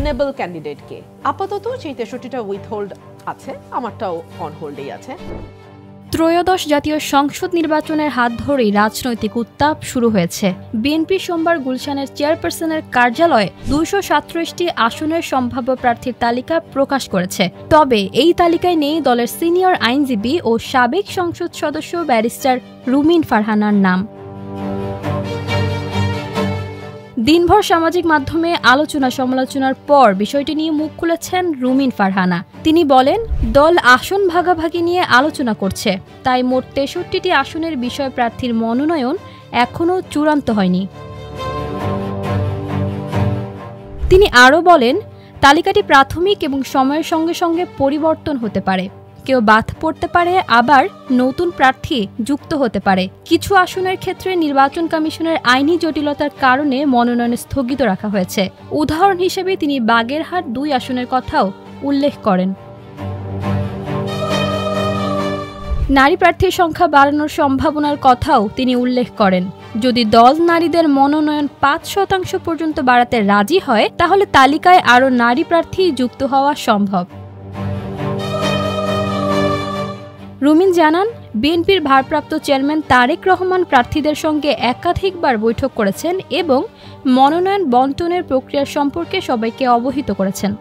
Winnable ক্যান্ডিডেটকে। আপাতত সেই 63টা উইথহোল্ড আছে, আমারটাও অন হোল্ডেই আছে। ত্রয়োদশ জাতীয় সংসদ নির্বাচনের হাত ধরেই রাজনৈতিক উত্তাপ শুরু হয়েছে। বিএনপি সোমবার গুলশানের চেয়ারপারসনের কার্যালয়ে 237টি আসনের সম্ভাব্য প্রার্থীর তালিকা প্রকাশ করেছে। তবে এই তালিকায় নেই দলের সিনিয়র আইনজীবী ও সাবেক সংসদ সদস্য ব্যারিস্টার রুমিন ফারহানার নাম। দিনভর সামাজিক মাধ্যমে আলোচনা সমালোচনার পর বিষয়টি নিয়ে মুখ খুলেছেন রুমিন ফারহানা। তিনি বলেন, দল আসন ভাগাভাগি নিয়ে আলোচনা করছে, তাই মোট 63টি আসনের বিষয় প্রার্থীর মনোনয়ন এখনও চূড়ান্ত হয়নি। তিনি আরও বলেন, তালিকাটি প্রাথমিক এবং সময়ের সঙ্গে সঙ্গে পরিবর্তন হতে পারে। কেউ বাদ পড়তে পারে, আবার নতুন প্রার্থী যুক্ত হতে পারে। কিছু আসনের ক্ষেত্রে নির্বাচন কমিশনের আইনি জটিলতার কারণে মনোনয়ন স্থগিত রাখা হয়েছে। উদাহরণ হিসেবে তিনি বাগেরহাট 2 আসনের কথাও উল্লেখ করেন। নারী প্রার্থীর সংখ্যা বাড়ানোর সম্ভাবনার কথাও তিনি উল্লেখ করেন। যদি দল নারীদের মনোনয়ন 5% পর্যন্ত বাড়াতে রাজি হয়, তাহলে তালিকায় আরও নারী প্রার্থী যুক্ত হওয়া সম্ভব। রুমিন জানান, বিএনপির ভারপ্রাপ্ত চেয়ারম্যান তারেক রহমান প্রার্থীদের সঙ্গে একাধিকবার বৈঠক করেছেন এবং মনোনয়ন বণ্টনের প্রক্রিয়া সম্পর্কে সবাইকে অবহিত করেছেন।